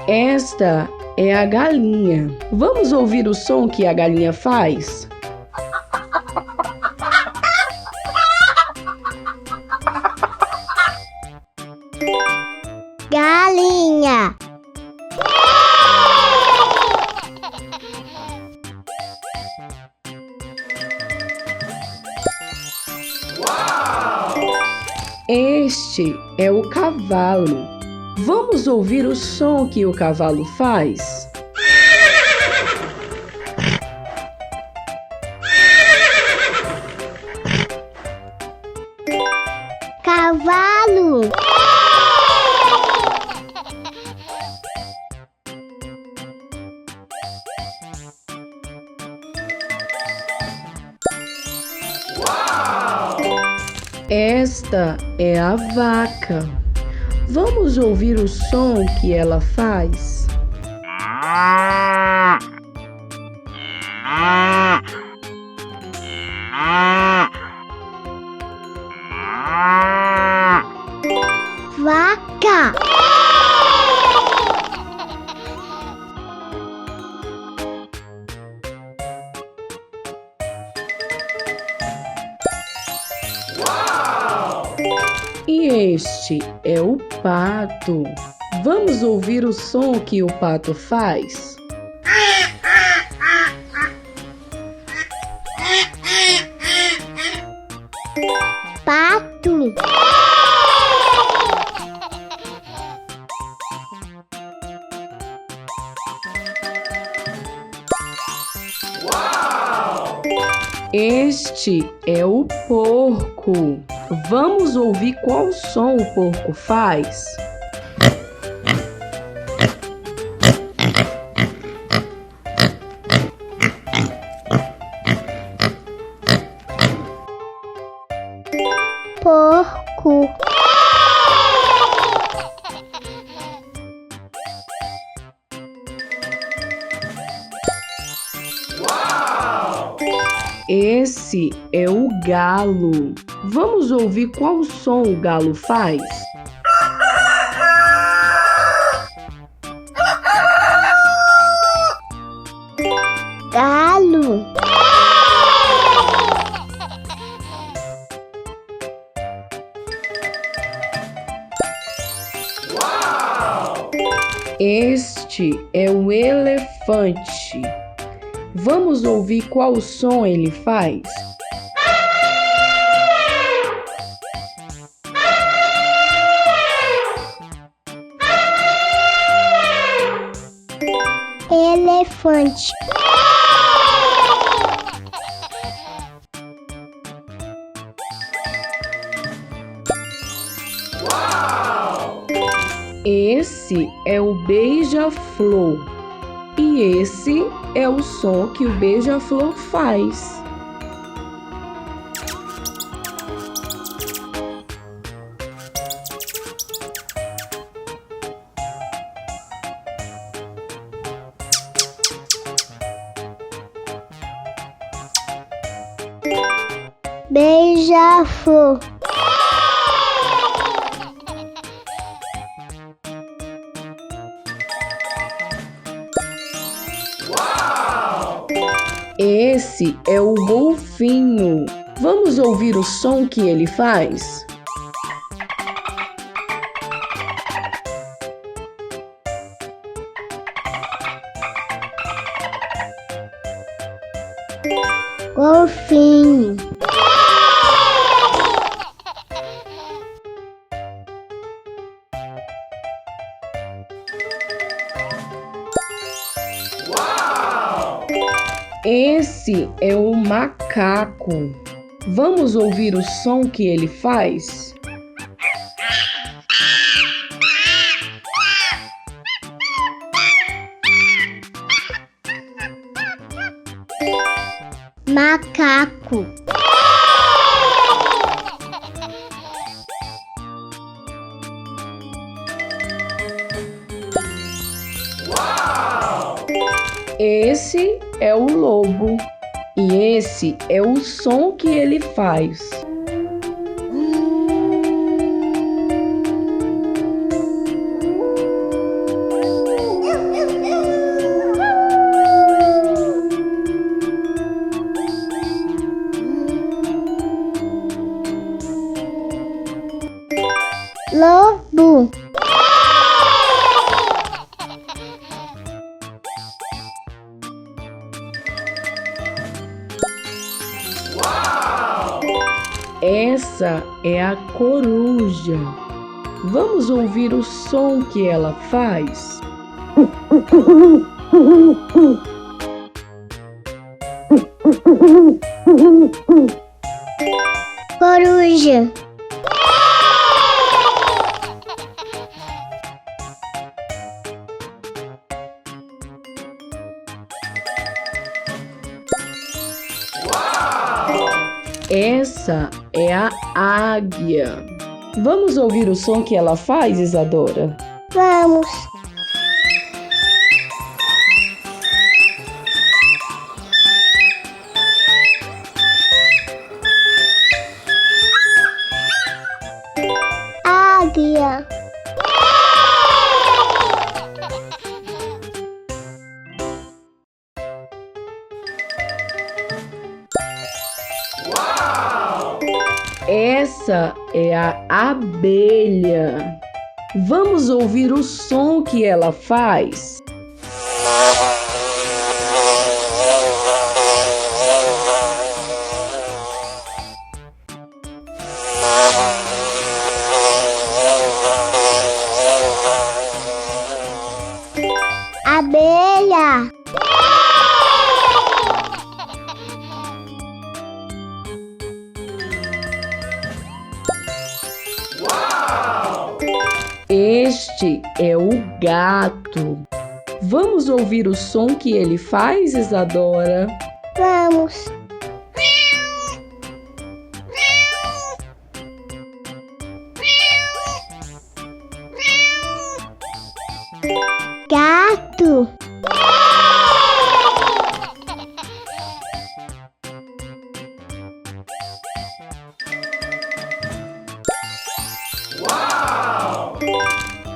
Esta é a galinha. Vamos ouvir o som que a galinha faz? Galinha. Este é o cavalo. Vamos ouvir o som que o cavalo faz? Cavalo. Esta é a vaca. Vamos ouvir o som que ela faz? Vaca. E este é o pato. Vamos ouvir o som que o pato faz? Pato. Este é o porco. Vamos ouvir qual som o porco faz? Porco. Esse é o galo. Vamos ouvir qual som o galo faz? Galo. Este é o elefante. Vamos ouvir qual som ele faz? Elefante. Esse é o beija-flor. E esse é o som que o beija-flor faz. Beija-flor. Esse é o golfinho. Vamos ouvir o som que ele faz? Golfinho. Esse é o macaco. Vamos ouvir o som que ele faz? Macaco. Esse é o lobo. E esse é o som que ele faz. Lobo. Essa é a coruja. Vamos ouvir o som que ela faz? Coruja. Essa é a águia. Vamos ouvir o som que ela faz, Isadora? Vamos. Águia. Essa é a abelha. Vamos ouvir o som que ela faz? Abelha. Este é o gato. Vamos ouvir o som que ele faz, Isadora? Vamos. Gato.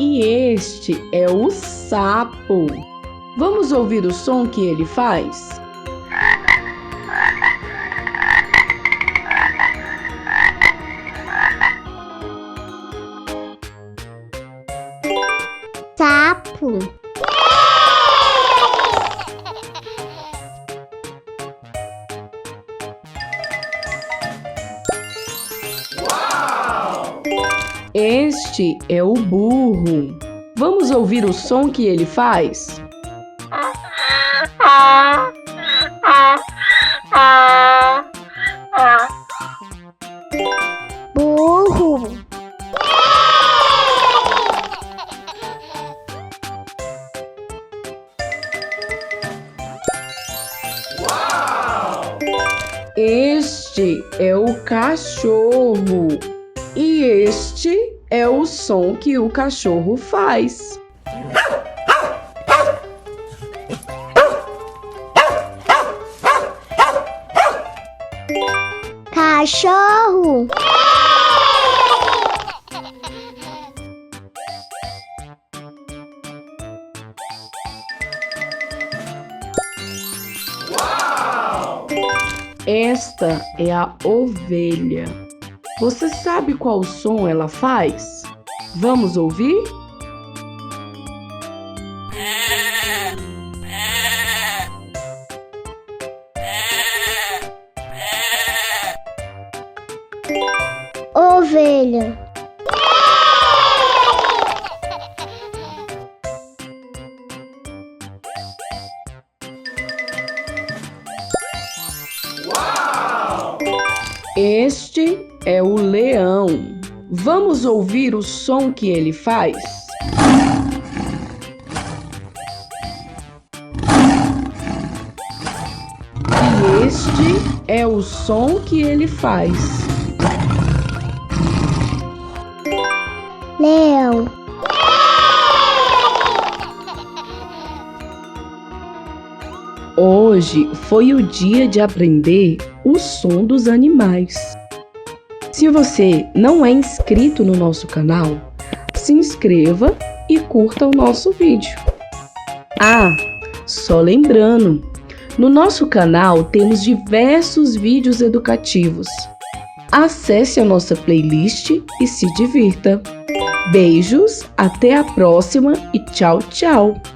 E este é o sapo. Vamos ouvir o som que ele faz? Sapo. Este é o burro. Vamos ouvir o som que ele faz? Burro. Este é o cachorro. E este é o som que o cachorro faz. Cachorro. Esta é a ovelha. Você sabe qual som ela faz? Vamos ouvir? Ovelha. Este é o leão. Vamos ouvir o som que ele faz? E este é o som que ele faz. Leão. Hoje foi o dia de aprender o som dos animais. Se você não é inscrito no nosso canal, se inscreva e curta o nosso vídeo. Ah, só lembrando, no nosso canal temos diversos vídeos educativos. Acesse a nossa playlist e se divirta! Beijos, até a próxima e tchau, tchau!